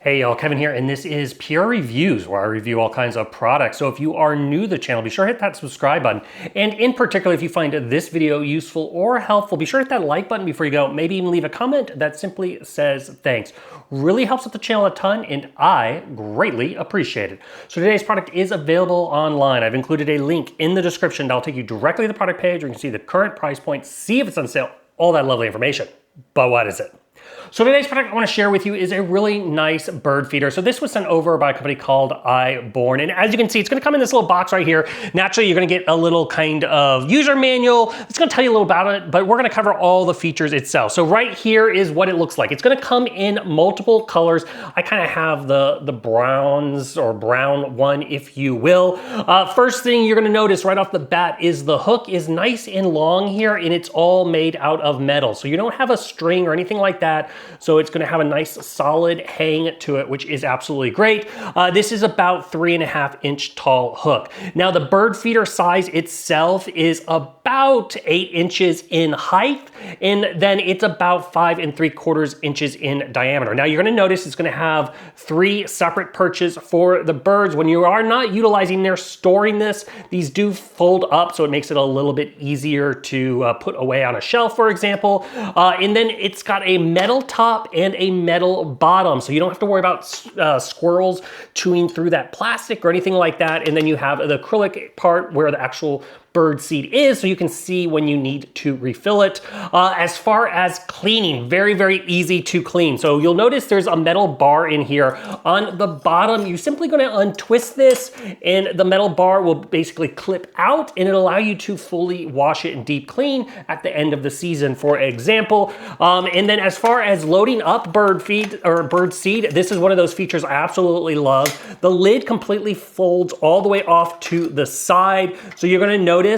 Hey y'all, Kevin here, and this is Pure Reviews, where I review all kinds of products. So if you are new to the channel, be sure to hit that subscribe button. And in particular, if you find this video useful or helpful, be sure to hit that like button before you go. Maybe even leave a comment that simply says thanks. Really helps with the channel a ton, and I greatly appreciate it. So today's product is available online. I've included a link in the description that'll take you directly to the product page where you can see the current price point, see if it's on sale, all that lovely information. But what is it? So today's product I want to share with you is a really nice bird feeder. So this was sent over by a company called iBorn. And as you can see, it's going to come in this little box right here. Naturally, you're going to get a little kind of user manual. It's going to tell you a little about it, but we're going to cover all the features itself. So right here is what it looks like. It's going to come in multiple colors. I kind of have the bronze or brown one, if you will. First thing you're going to notice right off the bat is the hook is nice and long here, and it's all made out of metal. So you don't have a string or anything like that. So it's going to have a nice solid hang to it, which is absolutely great. This is about 3.5 inch tall hook. Now the bird feeder size itself is about 8 inches in height, and then it's about 5 3/4 inches in diameter. Now you're going to notice it's going to have 3 separate perches for the birds. When you are not utilizing or storing this, these do fold up, so it makes it a little bit easier to put away on a shelf, for example. And then it's got a metal top and a metal bottom, so you don't have to worry about squirrels chewing through that plastic or anything like that. And then you have the acrylic part where the actual bird seed is, so you can see when you need to refill it. As far as cleaning, very, very easy to clean. So you'll notice there's a metal bar in here. On the bottom, you're simply going to untwist this, and the metal bar will basically clip out, and it'll allow you to fully wash it and deep clean at the end of the season, for example. And then as far as loading up bird feed or bird seed, this is one of those features I absolutely love. The lid completely folds all the way off to the side, so you're going to notice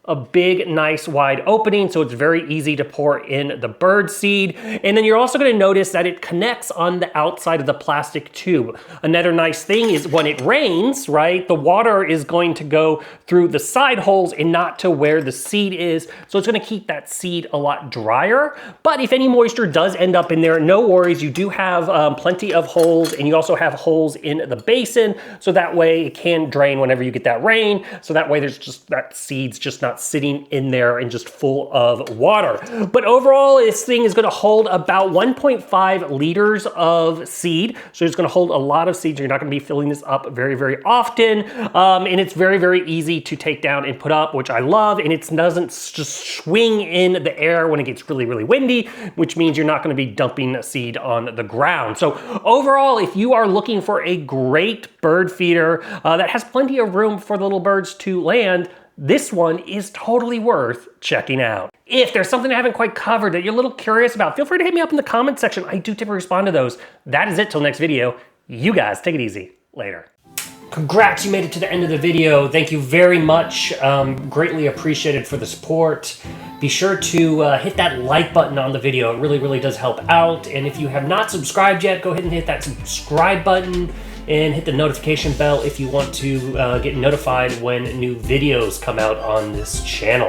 a big, nice, wide opening, so it's very easy to pour in the bird seed. And then you're also going to notice that it connects on the outside of the plastic tube. Another nice thing is when it rains, right, the water is going to go through the side holes and not to where the seed is, so it's going to keep that seed a lot drier. But if any moisture does end up in there, no worries, you do have plenty of holes, and you also have holes in the basin, so that way it can drain whenever you get that rain, so that way there's just that seed's just not sitting in there and just full of water. But overall, this thing is going to hold about 1.5 liters of seed. So it's going to hold a lot of seeds. You're not going to be filling this up very, very often. And it's very, very easy to take down and put up, which I love. And it doesn't just swing in the air when it gets really, really windy, which means you're not going to be dumping seed on the ground. So overall, if you are looking for a great bird feeder that has plenty of room for the little birds to land, this one is totally worth checking out. If there's something I haven't quite covered that you're a little curious about, feel free to hit me up in the comment section. I do typically respond to those. That is it till next video. You guys take it easy. Later. Congrats, you made it to the end of the video. Thank you very much. Greatly appreciated for the support. Be sure to hit that like button on the video. It really, really does help out. And if you have not subscribed yet, go ahead and hit that subscribe button and hit the notification bell if you want to get notified when new videos come out on this channel.